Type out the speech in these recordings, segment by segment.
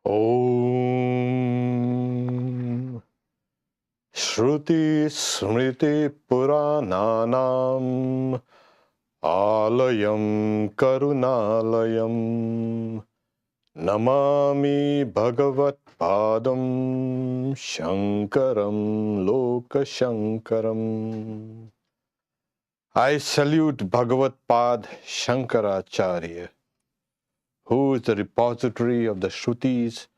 Om Shruti Smriti Purananam Alayam Karunalayam Namami Bhagavat Padam Shankaram Loka Shankaram. I salute Bhagavat Pad Shankaracharya, who is the repository of the Shrutis,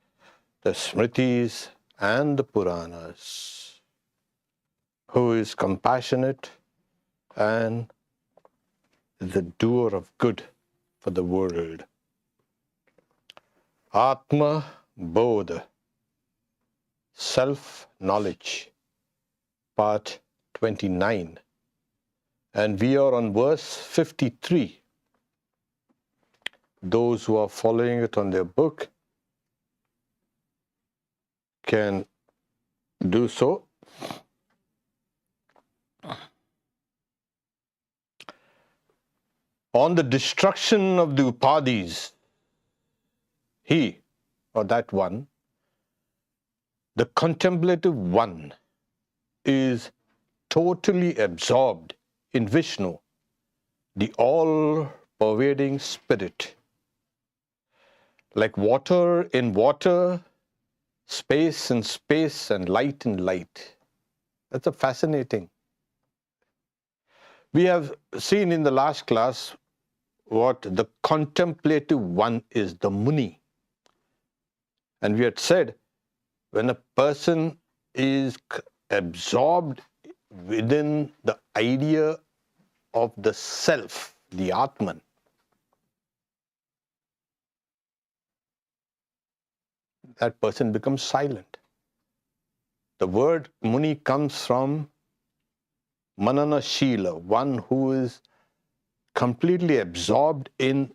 the Smritis, and the Puranas, who is compassionate and the doer of good for the world. Atmabodha, self-knowledge, part 29. And we are on verse 53. Those who are following it on their book can do so. On the destruction of the upadhis, he or that one, the contemplative one, is totally absorbed in Vishnu, the all-pervading spirit. Like water in water, space in space, and light in light. That's a fascinating. We have seen in the last class what the contemplative one is, the Muni. And we had said, when a person is absorbed within the idea of the self, the Atman, that person becomes silent. The word Muni comes from Manana Shila, one who is completely absorbed in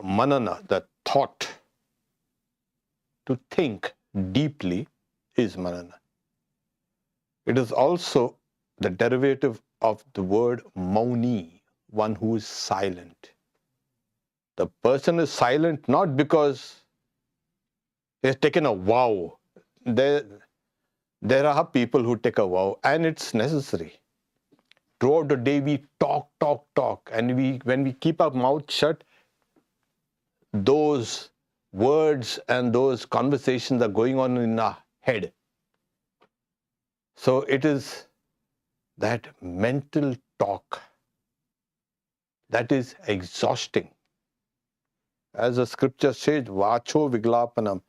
Manana, the thought. To think deeply is Manana. It is also the derivative of the word Mauni, one who is silent. The person is silent not because he has taken a vow. There are people who take a vow, and it's necessary. Throughout the day we talk, and when we keep our mouth shut, those words and those conversations are going on in our head. So it is that mental talk that is exhausting. As the scripture says, Vacho Viglapanam,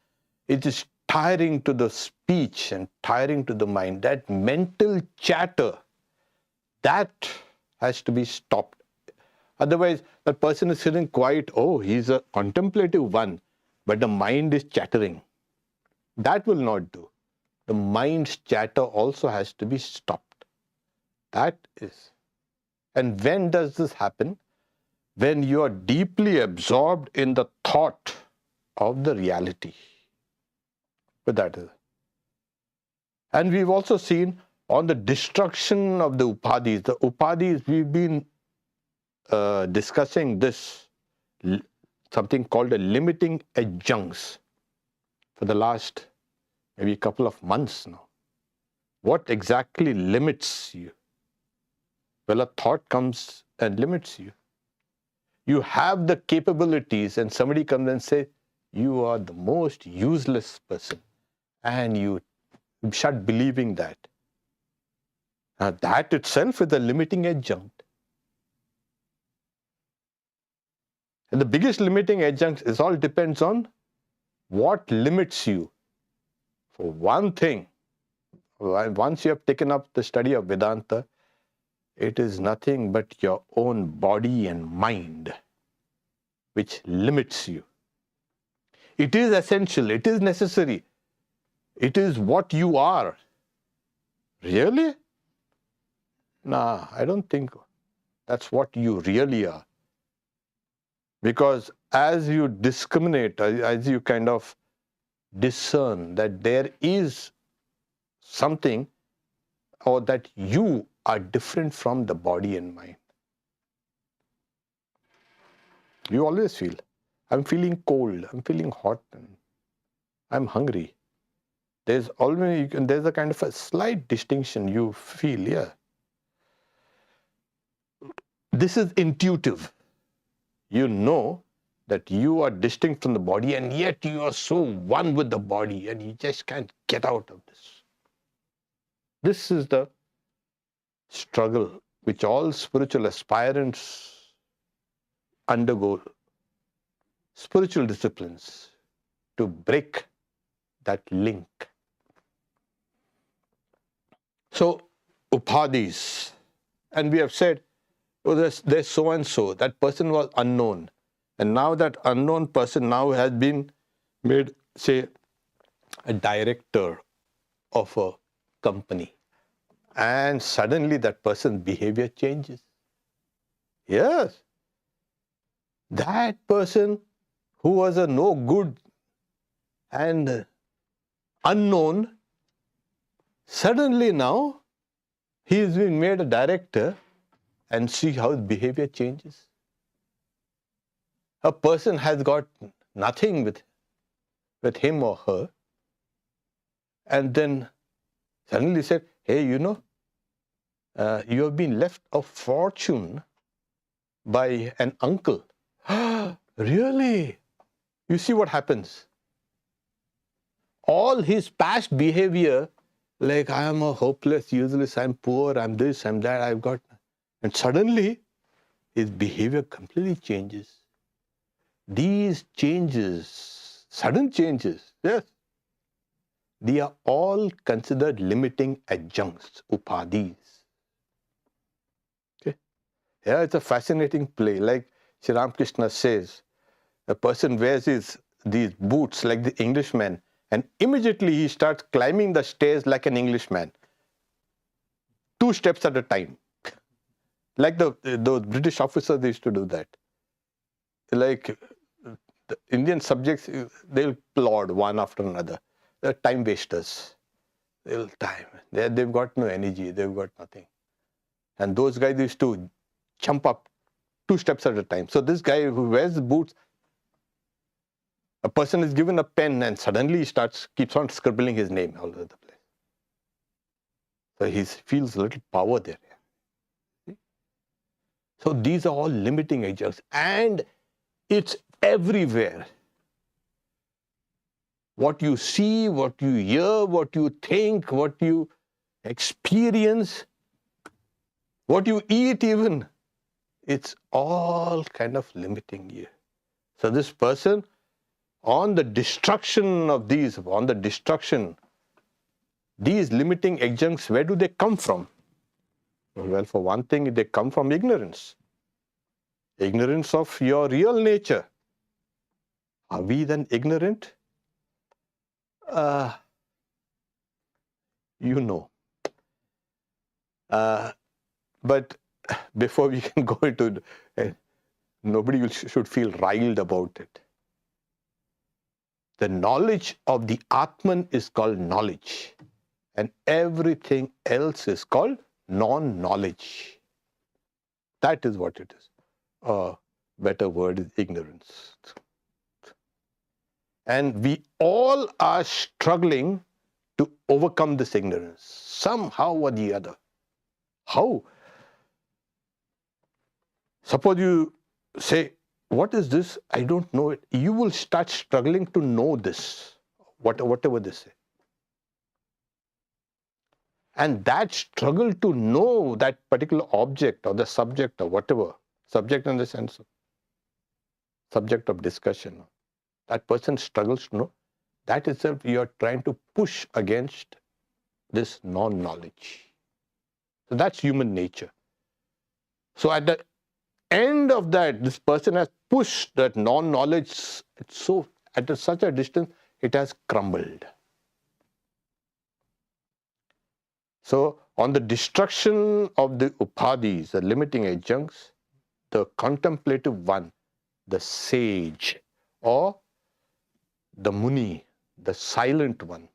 it is tiring to the speech and tiring to the mind. That mental chatter, that has to be stopped. Otherwise, the person is sitting quiet, oh, he's a contemplative one, but the mind is chattering. That will not do. The mind's chatter also has to be stopped. That is. And when does this happen? When you are deeply absorbed in the thought of the reality. But that is. And we've also seen on the destruction of the upadhis. The upadhis, we've been discussing this, something called a limiting adjuncts for the last maybe a couple of months now. What exactly limits you? Well, a thought comes and limits you. You have the capabilities and somebody comes and says, you are the most useless person. And you start believing that. Now that itself is a limiting adjunct. And the biggest limiting adjunct is all depends on what limits you. For one thing, once you have taken up the study of Vedanta, it is nothing but your own body and mind which limits you. It is essential, it is necessary, it is what you are. Really? Nah, I don't think that's what you really are. Because as you discriminate, as you kind of discern that there is something or that you are different from the body and mind. You always feel, I'm feeling cold, I'm feeling hot, and I'm hungry. There's always, there's a kind of a slight distinction you feel, yeah. This is intuitive. You know that you are distinct from the body and yet you are so one with the body and you just can't get out of this. This is the struggle which all spiritual aspirants undergo. Spiritual disciplines to break that link. So, upadhis, and we have said, oh, there's so and so, that person was unknown. And now that unknown person now has been made, say, a director of a company. And suddenly that person's behavior changes. Yes. That person who was a no good and unknown, suddenly now he is being made a director, and see how his behavior changes. A person has got nothing with him or her, and then suddenly said, hey, you know, you have been left a fortune by an uncle. Really? You see what happens? All his past behavior, like I am a hopeless, useless, I'm poor, I'm this, I'm that, I've got... And suddenly, his behavior completely changes. These changes, sudden changes, yes, they are all considered limiting adjuncts, upadhis. Okay? Yeah, it's a fascinating play. Like Sri Ramakrishna says, a person wears these boots like the Englishman, and immediately he starts climbing the stairs like an Englishman, 2 steps at a time. Like those British officers, they used to do that. Like the Indian subjects, they'll plod one after another. They're time wasters. They'll time. They've got no energy. They've got nothing. And those guys used to jump up 2 steps at a time. So this guy who wears boots, a person is given a pen and suddenly he keeps on scribbling his name all over the place. So he feels a little power there. So these are all limiting agents, and it's everywhere. What you see, what you hear, what you think, what you experience, what you eat even, it's all kind of limiting you. So this person, on the destruction of these limiting adjuncts, where do they come from? Well, for one thing, they come from ignorance. Ignorance of your real nature. Are we then ignorant? You know. But before we can go into it, nobody should feel riled about it. The knowledge of the Atman is called knowledge, and everything else is called non-knowledge. That is what it is. A better word is ignorance. And we all are struggling to overcome this ignorance, somehow or the other. How? Suppose you say, what is this? I don't know it. You will start struggling to know this, whatever they say. And that struggle to know that particular object or the subject or whatever, subject in the sense of subject of discussion, that person struggles to know, that itself you are trying to push against this non-knowledge. So that's human nature. So at the end of that, this person has pushed that non-knowledge at such a distance, it has crumbled. So on the destruction of the upadhis, the limiting adjuncts, the contemplative one, the sage, or the muni, the silent one,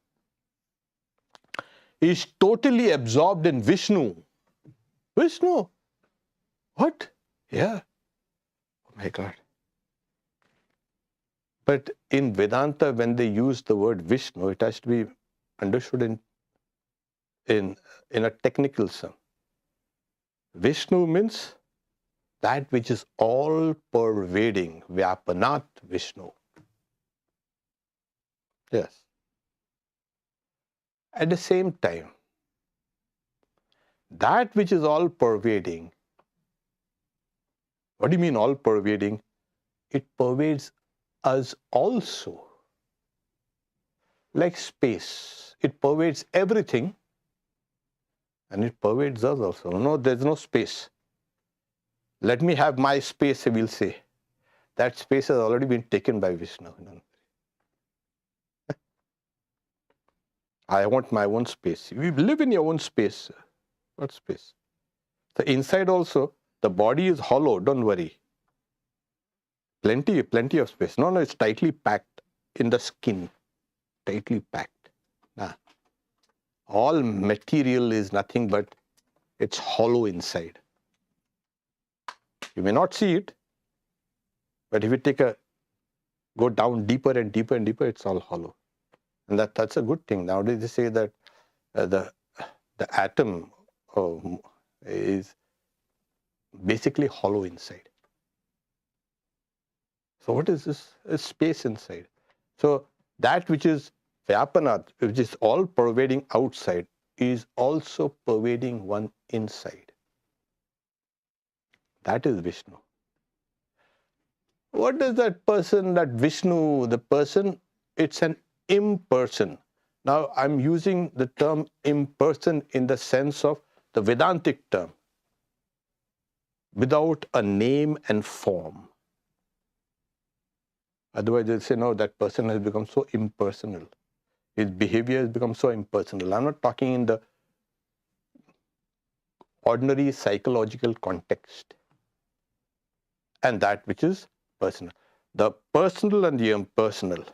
is totally absorbed in Vishnu. Vishnu? What? Yeah. Oh my God. But in Vedanta, when they use the word Vishnu, it has to be understood in a technical sense. Vishnu means that which is all pervading, Vyapanat Vishnu. Yes. At the same time, that which is all pervading, what do you mean all pervading? It pervades us also. Like space, it pervades everything and it pervades us also. No, there's no space. Let me have my space, we'll say. That space has already been taken by Vishnu. I want my own space. You live in your own space. What space? The inside also, the body is hollow, don't worry. Plenty of space. No, it's tightly packed in the skin. Tightly packed. All material is nothing but it's hollow inside. You may not see it, but if you go down deeper and deeper and deeper, it's all hollow. And that's a good thing. Nowadays they say that the atom is basically hollow inside. So what is this? It's space inside. So that which is Vyapanat, which is all pervading outside, is also pervading one inside. That is Vishnu. What is that person, that Vishnu, the person? It's an imperson. Now I'm using the term imperson in the sense of the Vedantic term, without a name and form. Otherwise they'll say, no, that person has become so impersonal. His behavior has become so impersonal. I'm not talking in the ordinary psychological context. And that which is personal. The personal and the impersonal.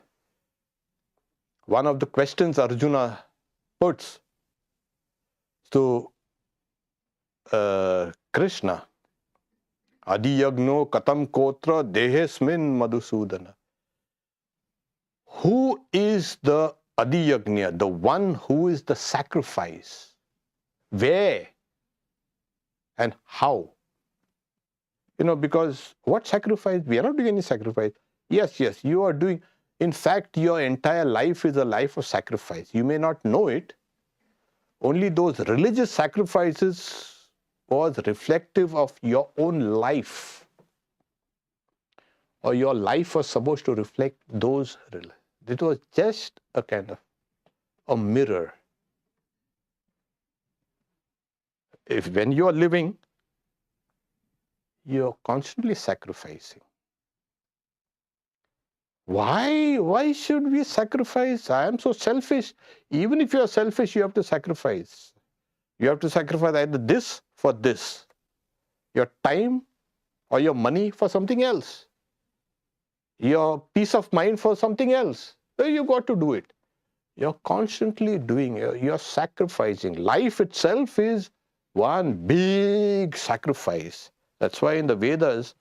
One of the questions Arjuna puts to Krishna, Adi Yagno Katam Kotra Dehesmin Madhusudana. Who is the Adi Yagnya, the one who is the sacrifice? Where and how? Because what sacrifice? We are not doing any sacrifice. Yes, you are doing. In fact, your entire life is a life of sacrifice. You may not know it. Only those religious sacrifices was reflective of your own life. Or your life was supposed to reflect those. It was just a kind of a mirror. When you are living, you're constantly sacrificing. Why should we sacrifice? I am so selfish. Even if you are selfish, you have to sacrifice. You have to sacrifice either this for this. Your time or your money for something else. Your peace of mind for something else. So you got to do it. You're constantly doing, you're sacrificing. Life itself is one big sacrifice. That's why in the Vedas,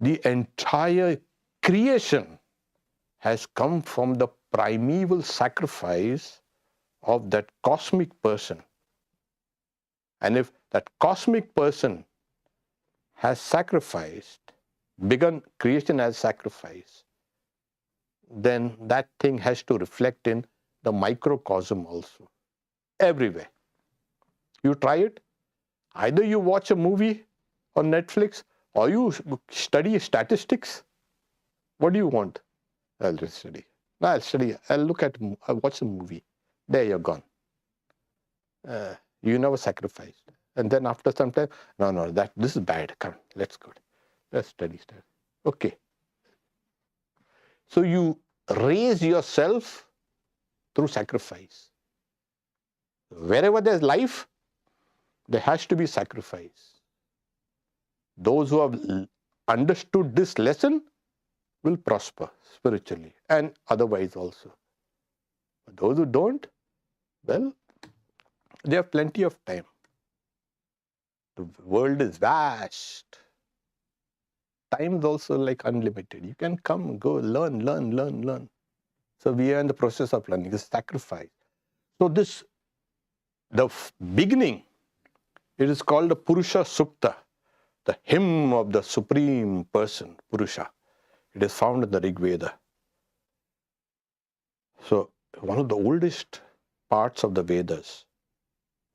the entire creation has come from the primeval sacrifice of that cosmic person. And if that cosmic person has sacrificed, begun creation as sacrifice, then that thing has to reflect in the microcosm also, everywhere. You try it. Either you watch a movie on Netflix or you study statistics. What do you want? I'll just study. No, I'll study. I'll watch a movie. There you're gone. You never sacrificed. And then after some time, no, this is bad. Come, let's go. Let's study. Okay. So you raise yourself through sacrifice. Wherever there's life, there has to be sacrifice. Those who have understood this lesson will prosper spiritually and otherwise also. But those who don't, well, they have plenty of time. The world is vast. time is also like unlimited. You can come, go, learn. So we are in the process of learning. It's sacrifice. So the beginning, it is called the Purusha Sukta, the hymn of the Supreme Person, Purusha. It is found in the Rig Veda. So one of the oldest parts of the Vedas.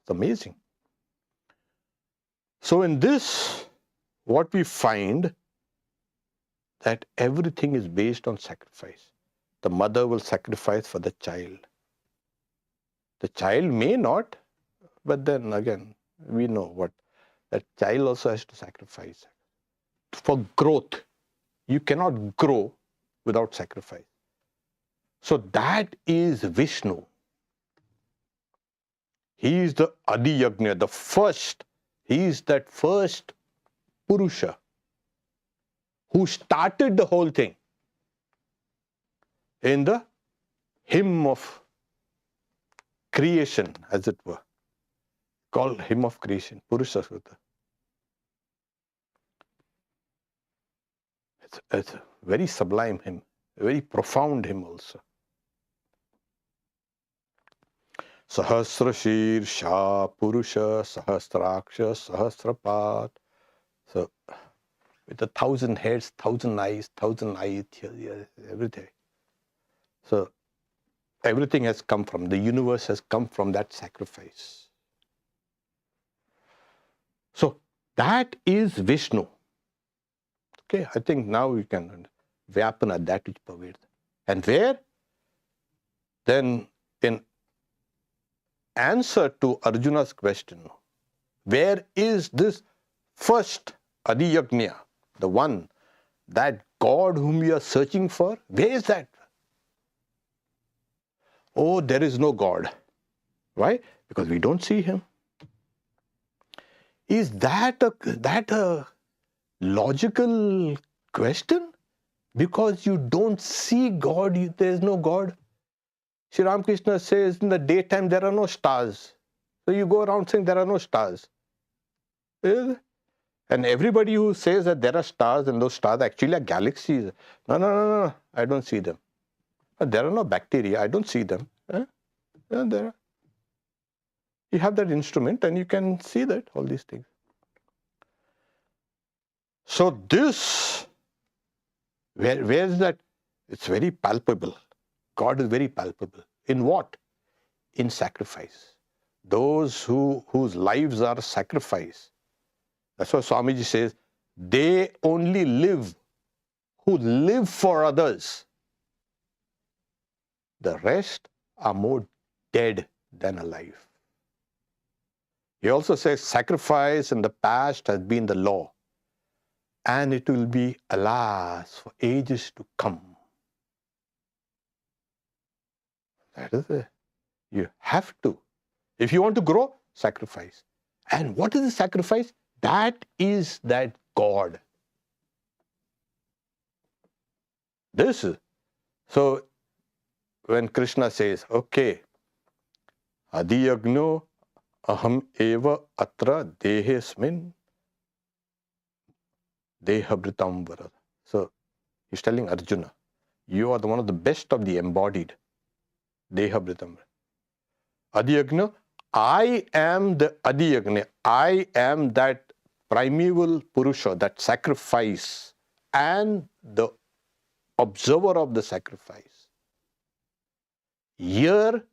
It's amazing. So in this, what we find that everything is based on sacrifice. The mother will sacrifice for the child. The child may not, but then again, we know what that child also has to sacrifice. For growth, you cannot grow without sacrifice. So that is Vishnu. He is the Adi Yajna, the first. He is that first Purusha who started the whole thing in the hymn of creation, as it were, called hymn of creation, Purusha Sutta. It's a very sublime hymn, a very profound hymn also. Sahasra Shirsha Purusha Sahasraksha Sahasrapat. So, with 1,000 heads, 1,000 eyes, everything. So, everything has come from, the universe has come from that sacrifice. So, that is Vishnu. Okay, I think now we can Vyapana, that which pervades. And where? Then in answer to Arjuna's question, where is this first Adi Yajna, the one, that God whom we are searching for? Where is that? Oh, there is no God. Why? Because we don't see him. Is that a logical question? Because you don't see God, there is no God. Sri Ramakrishna says in the daytime there are no stars. So you go around saying there are no stars. And everybody who says that there are stars and those stars actually are galaxies. No, I don't see them. There are no bacteria, I don't see them. There are. You have that instrument and you can see that, all these things. So this, where is that? It's very palpable. God is very palpable. In what? In sacrifice. Those whose lives are sacrifice. That's why Swamiji says, they only live who live for others. The rest are more dead than alive. He also says sacrifice in the past has been the law, and it will be, alas, for ages to come. That is it. You have to. If you want to grow, sacrifice. And what is the sacrifice? That is that God. This is. So, when Krishna says, okay, Adi Yajno aham eva atra dehesmin dehabritam varad. So, he's telling Arjuna, you are one of the best of the embodied. Dehabritam. Adi Yajna, I am the Adi Yajna. I am that primeval Purusha, that sacrifice, and the observer of the sacrifice. Here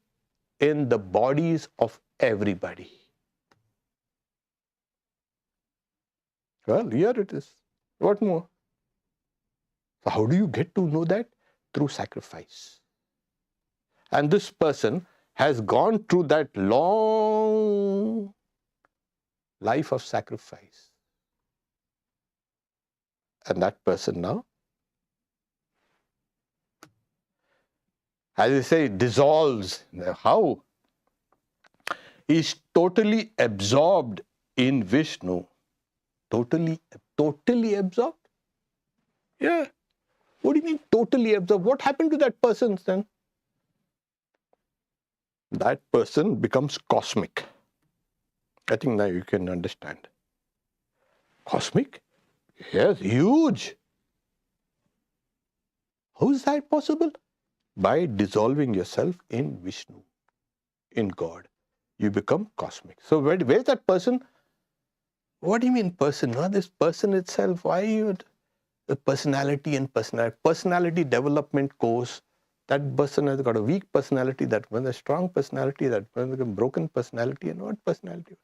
in the bodies of everybody. Well, here it is. What more? So how do you get to know that? Through sacrifice. And this person has gone through that long life of sacrifice. And that person now, as I say, dissolves. How? Is totally absorbed in Vishnu. Totally absorbed? Yeah. What do you mean totally absorbed? What happened to that person then? That person becomes cosmic. I think now you can understand. Cosmic? Yes, huge. How is that possible? By dissolving yourself in Vishnu, in God. You become cosmic. So where's that person? What do you mean person? No, this person itself. Why you the personality and personality development course? That person has got a weak personality, that one a strong personality, that one a broken personality, and what personality?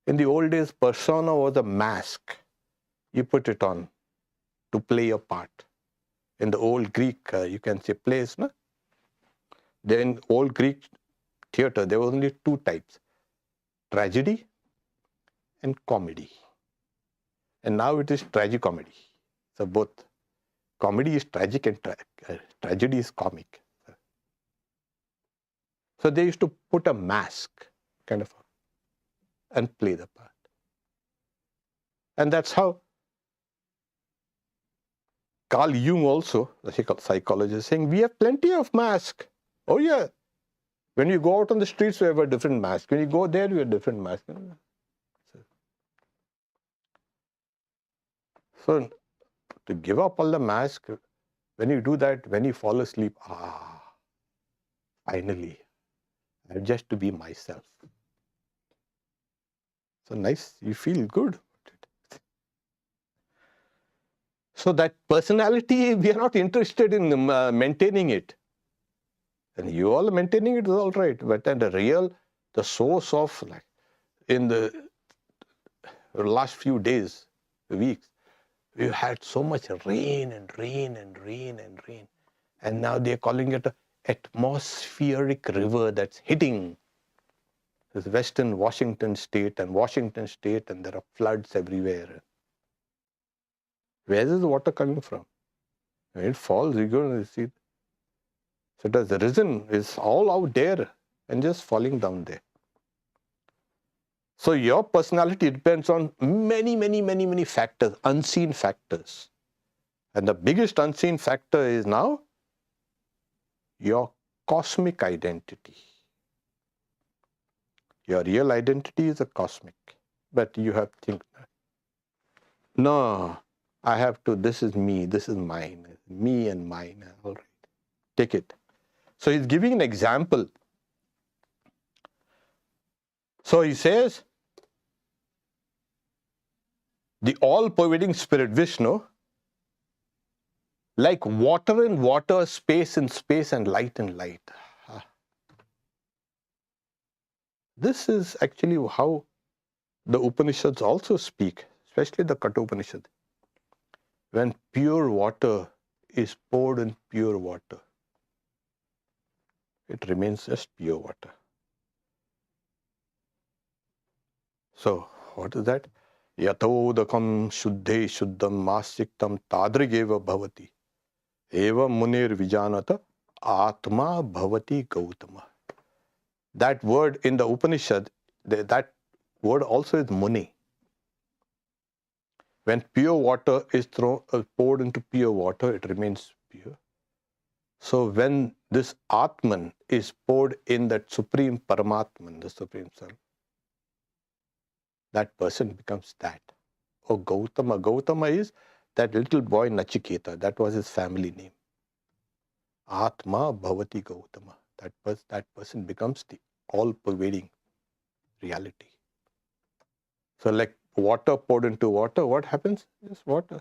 In the old days, persona was a mask. You put it on to play your part. In the old Greek, you can say plays, no? Then in old Greek theater, there were only two types: tragedy and comedy. And now it is tragicomedy. So both comedy is tragic and tragedy is comic. So they used to put a mask, kind of, and play the part. And that's how Carl Jung also, the psychologist, saying we have plenty of masks. Oh yeah. When you go out on the streets, we have a different mask. When you go there, we have a different mask. So to give up all the mask, when you do that, when you fall asleep, finally, I have just to be myself. So nice, you feel good. So that personality, we are not interested in maintaining it. And you all maintaining it is all right. But then the source of, like, in the last few days, weeks, we've had so much rain and rain and rain and rain. And now they're calling it an atmospheric river that's hitting this western Washington state, and there are floods everywhere. Where is the water coming from? When it falls, you're going to see. So it has risen, it's all out there and just falling down there. So your personality depends on many factors, unseen factors. And the biggest unseen factor is now your cosmic identity. Your real identity is a cosmic. But you have to think, no, I have to, this is me, this is mine, me and mine. All right, take it. So he's giving an example. So he says, the all-pervading spirit, Vishnu, like water in water, space in space, and light in light. This is actually how the Upanishads also speak, especially the Katha Upanishad. When pure water is poured in pure water, it remains just pure water. So, what is that? Yatodakam shuddhe shuddham masiktam tadrigeva bhavati. Eva munir vijanata atma bhavati gautama. That word in the Upanishad, that word also is muni. When pure water is poured into pure water, it remains pure. So when this Atman is poured in that Supreme Paramatman, the Supreme Self, that person becomes that. Oh, Gautama. Gautama is that little boy Nachiketa. That was his family name. Atma Bhavati Gautama. That person becomes the all-pervading reality. So like water poured into water, what happens? Just water.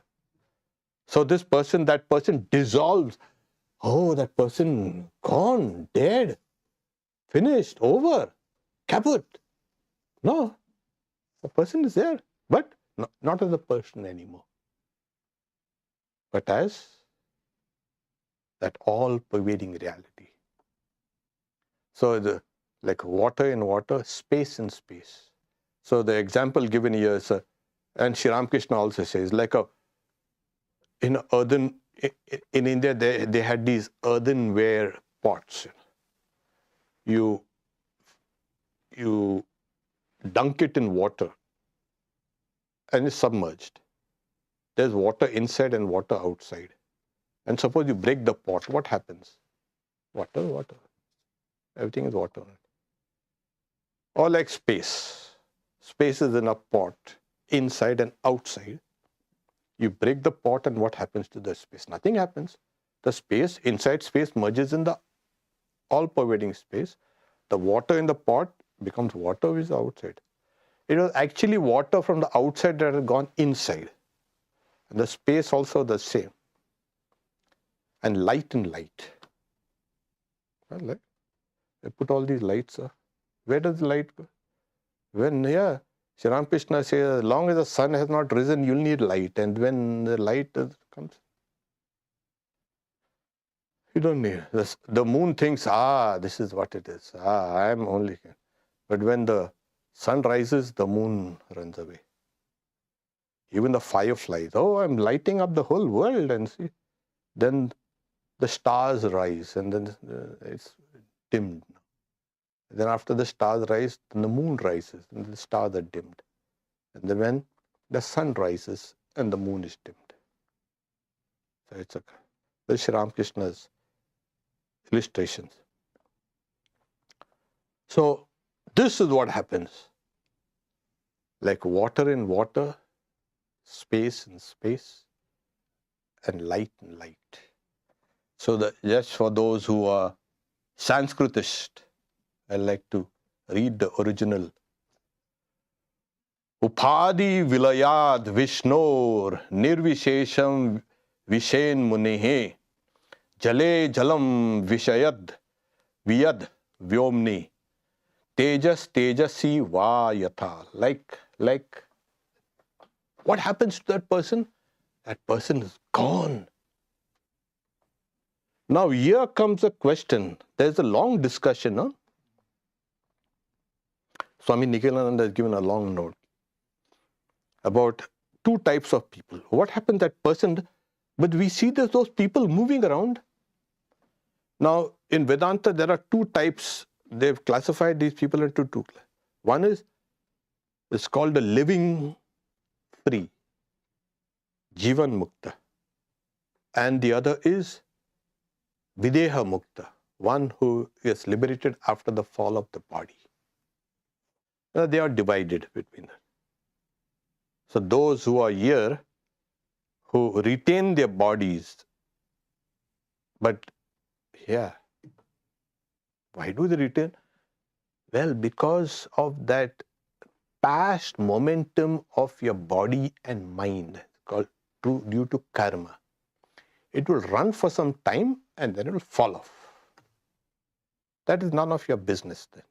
So this person, that person dissolves. Oh, that person gone, dead, finished, over, kaput. No, the person is there, but not as a person anymore, but as that all-pervading reality. So like water in water, space in space. So the example given here is, and Sri Ramakrishna also says, like in India, they had these earthenware pots. You dunk it in water and it's submerged. There's water inside and water outside. And suppose you break the pot, what happens? Water. Everything is water. Or like space. Space is in a pot, inside and outside. You break the pot and what happens to the space? Nothing happens. The space, inside space merges in the all-pervading space. The water in the pot becomes water which is outside. It was actually water from the outside that had gone inside. And the space also the same. And light and light. Well, I put all these lights. Where does the light go? When, Sri Ramakrishna says, as long as the sun has not risen, you'll need light. And when the light comes, you don't need this. The moon thinks, this is what it is. I am only. But when the sun rises, the moon runs away. Even the fireflies, I'm lighting up the whole world, and see. Then the stars rise, and then it's dimmed. Then after the stars rise, then the moon rises, and the stars are dimmed. And then when the sun rises, and the moon is dimmed. So it's Sri Ramakrishna's illustrations. So this is what happens. Like water in water, space in space, and light in light. So just for those who are Sanskritist, I like to read the original. Upadhi vilayad vishnor nirvishesham vishen munehe jale jalam vishayad viyad vyomni tejas tejasi va yatha. Like what happens to that person? That person is gone. Now here comes a question. There's a long discussion. Huh? Swami Nikhilananda has given a long note about two types of people. What happens to that person? But we see those people moving around. Now in Vedanta there are two types. They've classified these people into two. One is, it's called the living free, Jivan Mukta. And the other is Videha Mukta, one who is liberated after the fall of the body. Now, they are divided between them. So those who are here, who retain their bodies, but why do they retain? Well, because of that past momentum of your body and mind, called due to karma. It will run for some time and then it will fall off. That is none of your business then.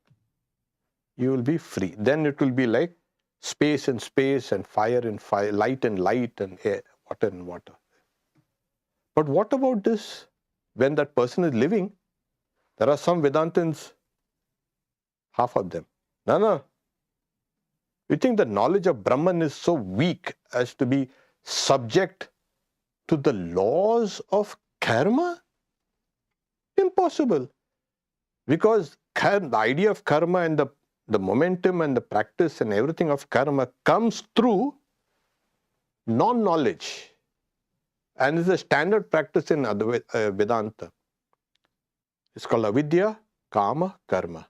You will be free. Then it will be like space and space and fire and fire, light and light and air, water and water. But what about this? When that person is living, there are some Vedantins, half of them. No. You think the knowledge of Brahman is so weak as to be subject to the laws of karma? Impossible. Because the idea of karma and the momentum and the practice and everything of karma comes through non-knowledge. And is a standard practice in Vedanta. It's called avidya, kama, karma.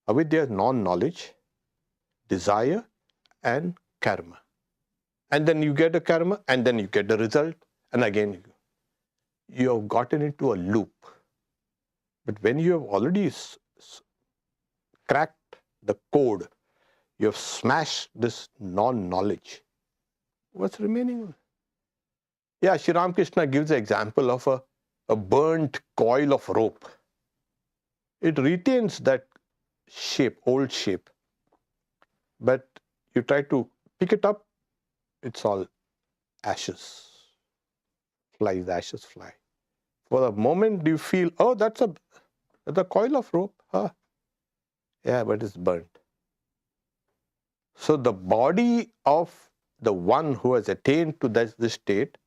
Avidya is non-knowledge, desire and karma. And then you get a karma and then you get the result. And again, you have gotten into a loop. But when you have already cracked the code, you have smashed this non-knowledge, what's remaining? Yeah, Sri Ramakrishna gives the example of a burnt coil of rope. It retains that shape, old shape. But you try to pick it up, it's all ashes. Flies, ashes fly. For a moment you feel, that's the coil of rope. Yeah, but it's burnt. So the body of the one who has attained to this state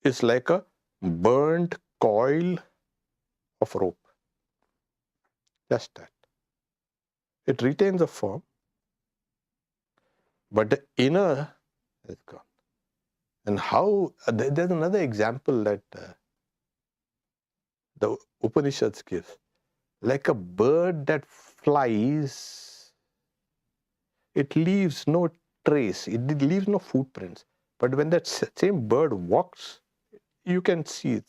is like a burnt coil of rope. Just that. It retains a form, but the inner is gone. And how, there's another example that the Upanishads give. Like a bird that flies, it leaves no trace, it leaves no footprints. But when that same bird walks, you can see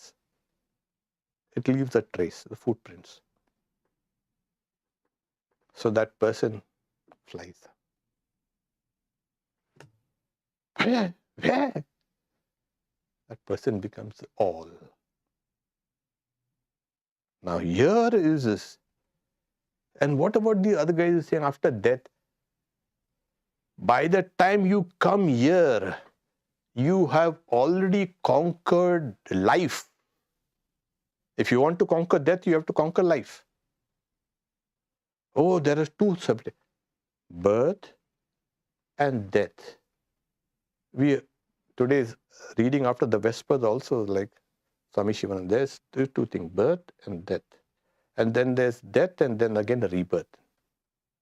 it leaves a trace, the footprints. So that person flies. Where? That person becomes all. Now here is this. And what about the other guys saying after death? By the time you come here, you have already conquered life. If you want to conquer death, you have to conquer life. Oh, there are two subjects, birth and death. We today's reading after the Vespers also, like Swami Shivananda, there's two things, birth and death. And then there's death and then again rebirth.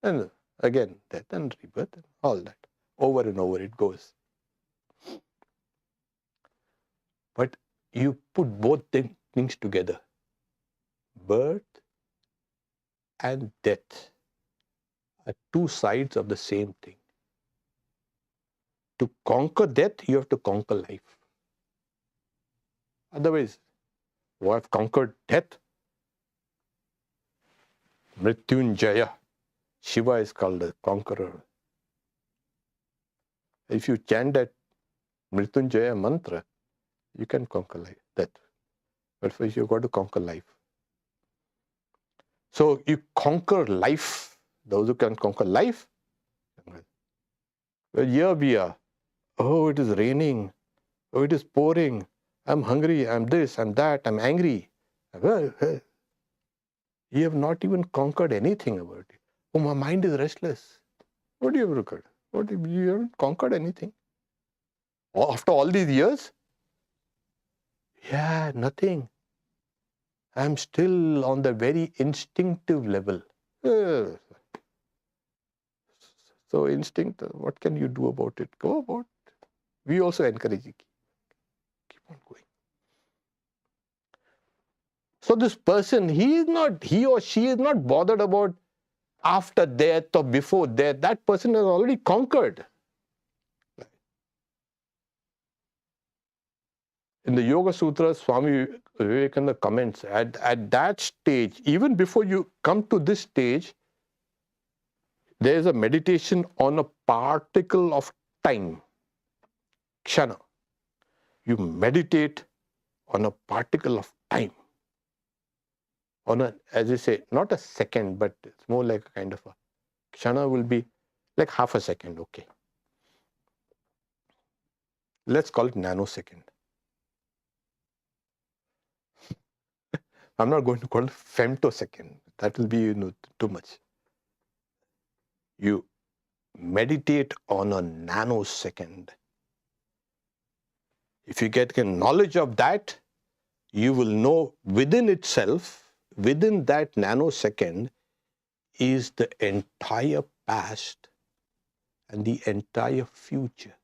And again death and rebirth and all that. Over and over it goes. But you put both things together. Birth and death are two sides of the same thing. To conquer death, you have to conquer life. Otherwise, who have conquered death? Mrityunjaya. Shiva is called a conqueror. If you chant that Mrityunjaya mantra, you can conquer death. But first you've got to conquer life. So you conquer life. Those who can conquer life. Well, here we are. Oh, it is raining. Oh, it is pouring. I'm hungry. I'm this, I'm that. I'm angry. Well, you have not even conquered anything about it. Oh, my mind is restless. What do you have conquered? You haven't conquered anything. After all these years? Yeah, nothing. I'm still on the very instinctive level. So instinct, what can you do about it? Go about. We also encourage you. Keep on going. So this person, he or she is not bothered about after death or before death. That person has already conquered. In the Yoga Sutras, Swami Vivekananda comments, at that stage, even before you come to this stage, there is a meditation on a particle of time, kshana. You meditate on a particle of time. On a, as you say, not a second, but it's more like a kind of a kshana will be like half a second, okay. Let's call it nanosecond. I'm not going to call it femtosecond. That will be too much. You meditate on a nanosecond. If you get a knowledge of that, you will know within itself, within that nanosecond, is the entire past and the entire future.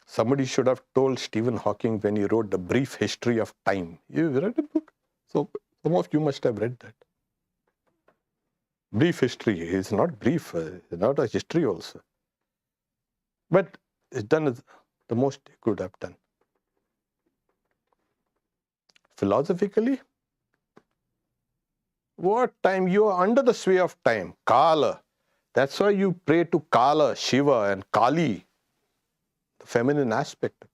Somebody should have told Stephen Hawking when he wrote The Brief History of Time. You read the book? So some of you must have read that. Brief history is not brief, it's not a history also. But it's done as the most it could have done. Philosophically, what time? You are under the sway of time, Kala. That's why you pray to Kala, Shiva and Kali, the feminine aspect.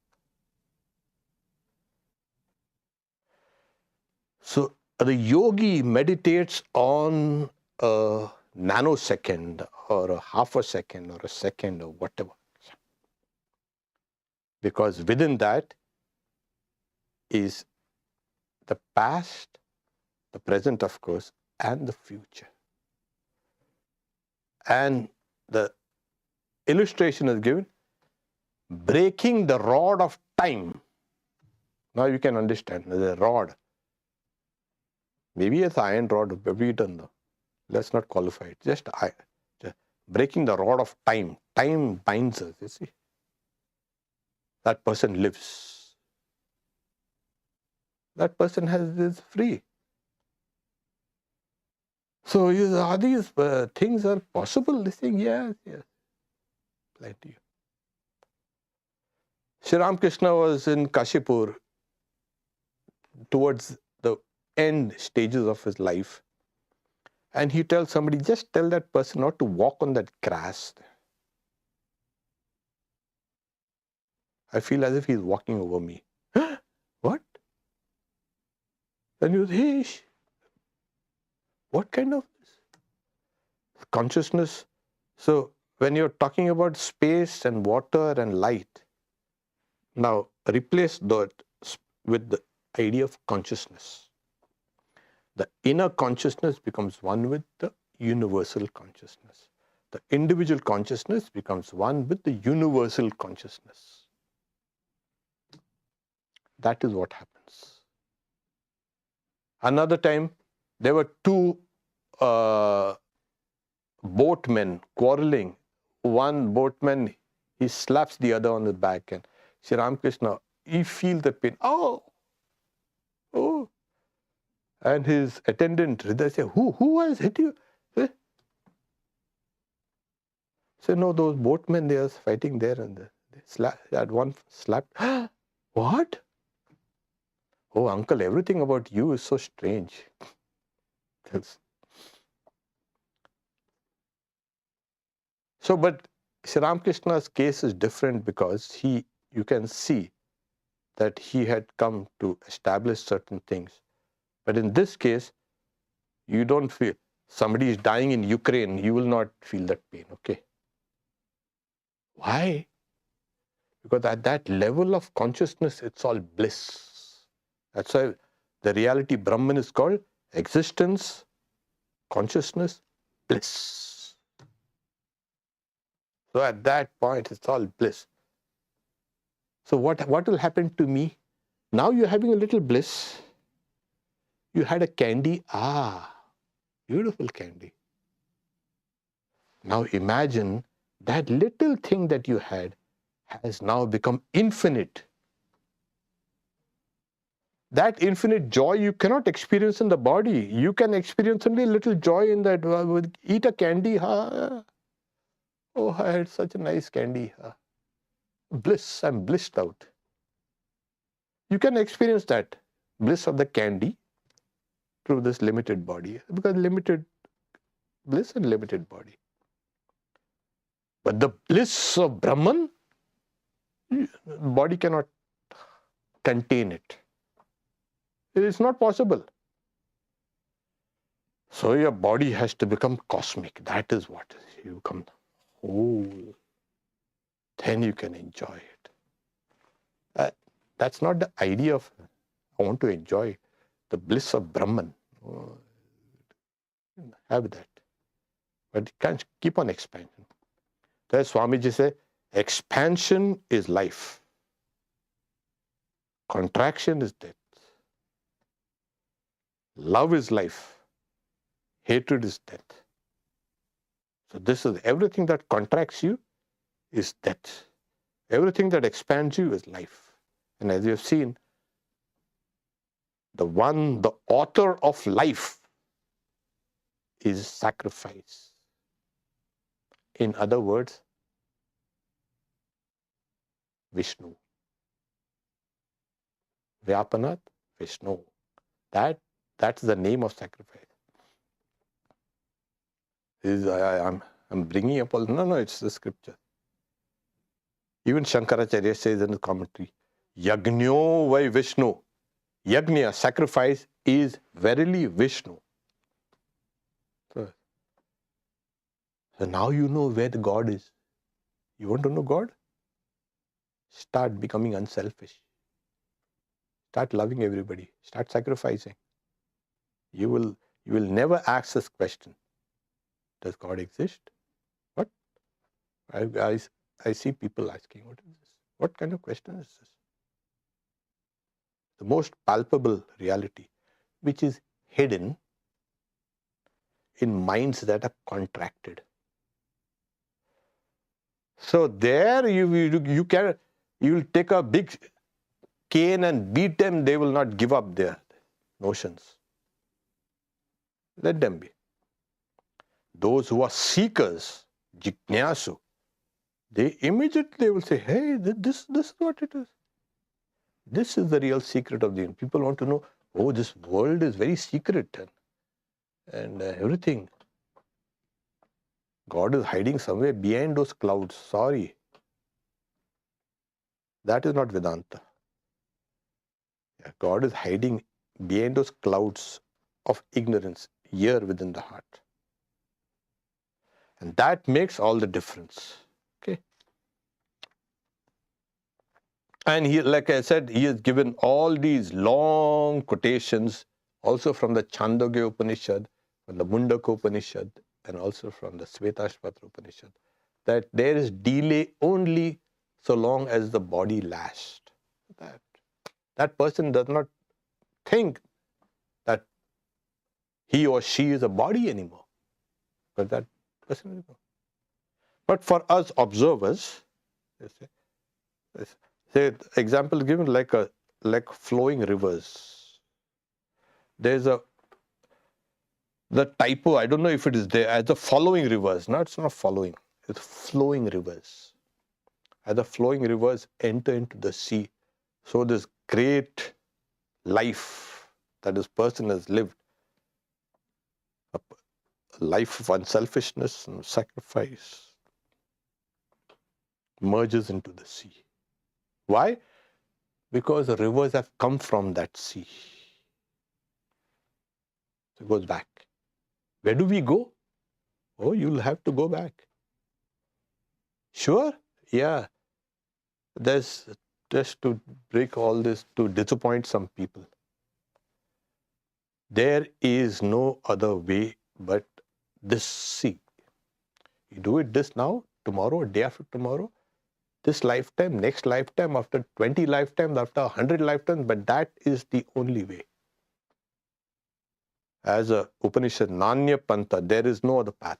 So the yogi meditates on a nanosecond or a half a second or a second or whatever. Because within that is the past, the present of course, and the future. And the illustration is given, breaking the rod of time. Now you can understand the rod. Maybe it's iron rod, we don't know. Let's not qualify it. Just breaking the rod of time. Time binds us, you see. That person lives. That person is free. So are these things are possible? They saying, yes, yes. Plenty. Sri Ramakrishna was in Kashipur towards the end stages of his life. And he tells somebody, just tell that person not to walk on that grass. I feel as if he's walking over me. What? Then you say, hey, what kind of consciousness? So when you're talking about space and water and light, now replace that with the idea of consciousness. The inner consciousness becomes one with the universal consciousness. The individual consciousness becomes one with the universal consciousness. That is what happens. Another time, there were two boatmen quarreling. One boatman, he slaps the other on the back, and Sri Ramakrishna, he feels the pain. Oh! And his attendant, Hridaya, said, who has hit you? So no, those boatmen, they are fighting there, and they had one slapped. What? Oh, uncle, everything about you is so strange. So, but Sri Ramakrishna's case is different because you can see that he had come to establish certain things. But in this case, you don't feel, somebody is dying in Ukraine, you will not feel that pain, okay? Why? Because at that level of consciousness, it's all bliss. That's why the reality Brahman is called existence, consciousness, bliss. So at that point, it's all bliss. So what will happen to me? Now you're having a little bliss. You had a candy. Beautiful candy. Now imagine that little thing that you had has now become infinite. That infinite joy you cannot experience in the body. You can experience only a little joy in that. Eat a candy. Oh, I had such a nice candy. Bliss, I'm blissed out. You can experience that bliss of the candy through this limited body, because limited bliss and limited body. But the bliss of Brahman, body cannot contain it. It is not possible. So your body has to become cosmic. That is what you become whole. Then you can enjoy it. That's not the idea of I want to enjoy the bliss of Brahman. Have that. But you can't keep on expanding. That's Swamiji say, expansion is life. Contraction is death. Love is life. Hatred is death. So this is everything that contracts you is death. Everything that expands you is life. And as you have seen, the author of life is sacrifice. In other words, Vishnu. Vyapanat, Vishnu. That's the name of sacrifice. I'm bringing up all. No, it's the scripture. Even Shankaracharya says in the commentary, Yagnyo vai Vishnu. Yagnya, sacrifice, is verily Vishnu. So now you know where the God is. You want to know God? Start becoming unselfish. Start loving everybody. Start sacrificing. You will never ask this question. Does God exist? What? I see people asking, what is this? What kind of question is this? The most palpable reality, which is hidden in minds that are contracted. So there you will take a big cane and beat them, they will not give up their notions. Let them be. those who are seekers, jignasu, they immediately will say, hey, this is what it is. This is the real secret of the universe. People want to know, oh, this world is very secret and everything. God is hiding somewhere behind those clouds. Sorry. That is not Vedanta. Yeah, God is hiding behind those clouds of ignorance here within the heart. And that makes all the difference. Okay. And he, like I said, he has given all these long quotations also from the Chandogya Upanishad, from the Mundaka Upanishad, and also from the Svetashpatra Upanishad, that there is delay only so long as the body lasts. That person does not think that he or she is a body anymore. But that person is. But for us observers, say example given like flowing rivers. There's the typo, I don't know if it is there, as the following rivers. No, it's not following, it's flowing rivers. As the flowing rivers enter into the sea, so this great life that this person has lived, a life of unselfishness and sacrifice, merges into the sea. Why? Because the rivers have come from that sea. So it goes back. Where do we go? Oh, you'll have to go back. Sure? Yeah. There's just to break all this, to disappoint some people. There is no other way but this sea. You do it this now, tomorrow, day after tomorrow, this lifetime, next lifetime, after 20 lifetimes, after 100 lifetimes, but that is the only way. As a Upanishad, Nanya Pantha, there is no other path.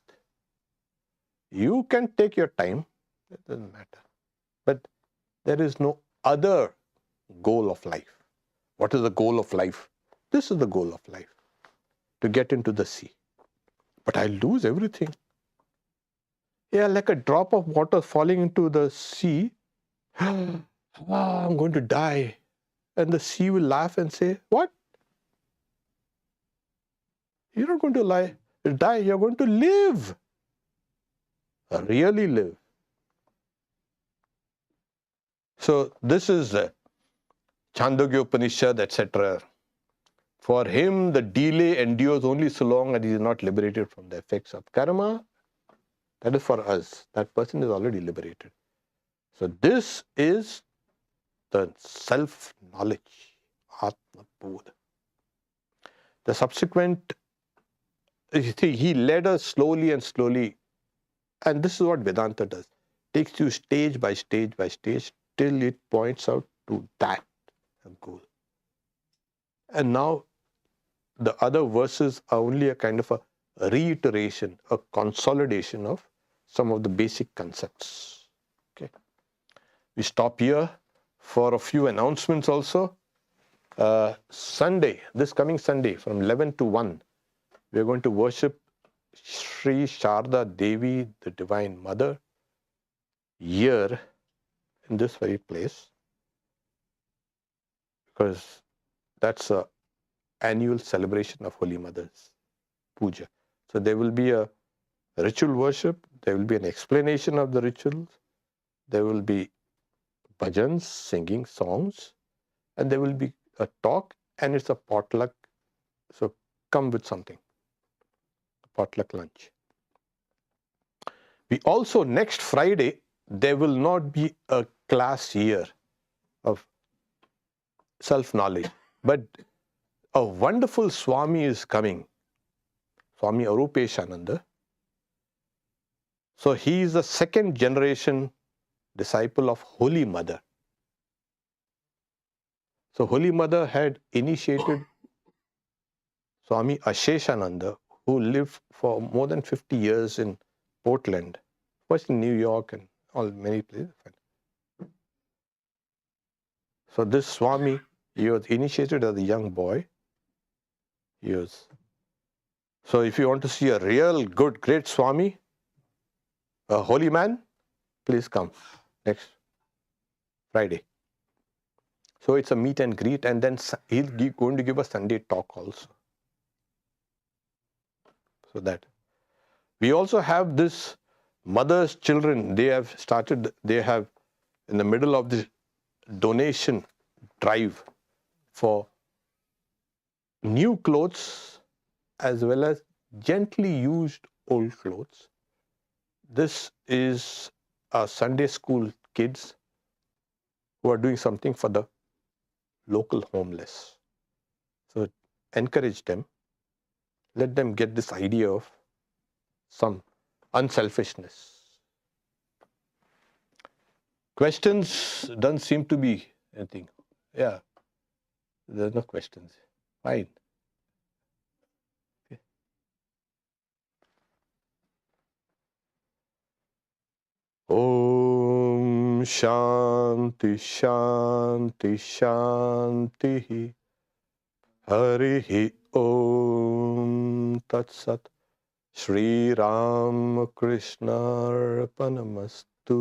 You can take your time, it doesn't matter. But there is no other goal of life. What is the goal of life? This is the goal of life, to get into the sea. But I lose everything. Yeah, like a drop of water falling into the sea. I'm going to die. And the sea will laugh and say, what? You're not going to die, you're going to live. Really live. So this is Chandogya Upanishad, etc. For him, the delay endures only so long as he is not liberated from the effects of karma. That is for us. That person is already liberated. So this is the self-knowledge, Atmabodha. The subsequent, you see, he led us slowly and slowly. And this is what Vedanta does. Takes you stage by stage by stage till it points out to that goal. And now the other verses are only a kind of a reiteration, a consolidation of some of the basic concepts. Okay. We stop here for a few announcements also. Sunday, this coming Sunday from 11 to 1, we are going to worship Sri Sharda Devi, the Divine Mother, here in this very place, because that's a annual celebration of Holy Mother's puja. So there will be a ritual worship, there will be an explanation of the rituals, there will be bhajans, singing songs, and there will be a talk, and it's a potluck. So come with something, a potluck lunch. We also, next Friday, there will not be a class here of self-knowledge, but a wonderful Swami is coming, Swami Arupeshananda. So he is a second generation disciple of Holy Mother. So Holy Mother had initiated Swami Asheshananda, who lived for more than 50 years in Portland, first in New York and many places. So this Swami, he was initiated as a young boy. So if you want to see a real good, great Swami, a holy man, please come next Friday. So it's a meet and greet, and then he's going to give a Sunday talk also. So that. We also have this Mother's Children. They have in the middle of the donation drive for new clothes as well as gently used old clothes. This is a Sunday school kids who are doing something for the local homeless. So encourage them. Let them get this idea of some unselfishness. Questions don't seem to be anything. Yeah, there's no questions. Fine. Okay. Om Shanti Shanti Shanti Harihi Om Tat Sat Shri Ram Krishna Arpanamastu.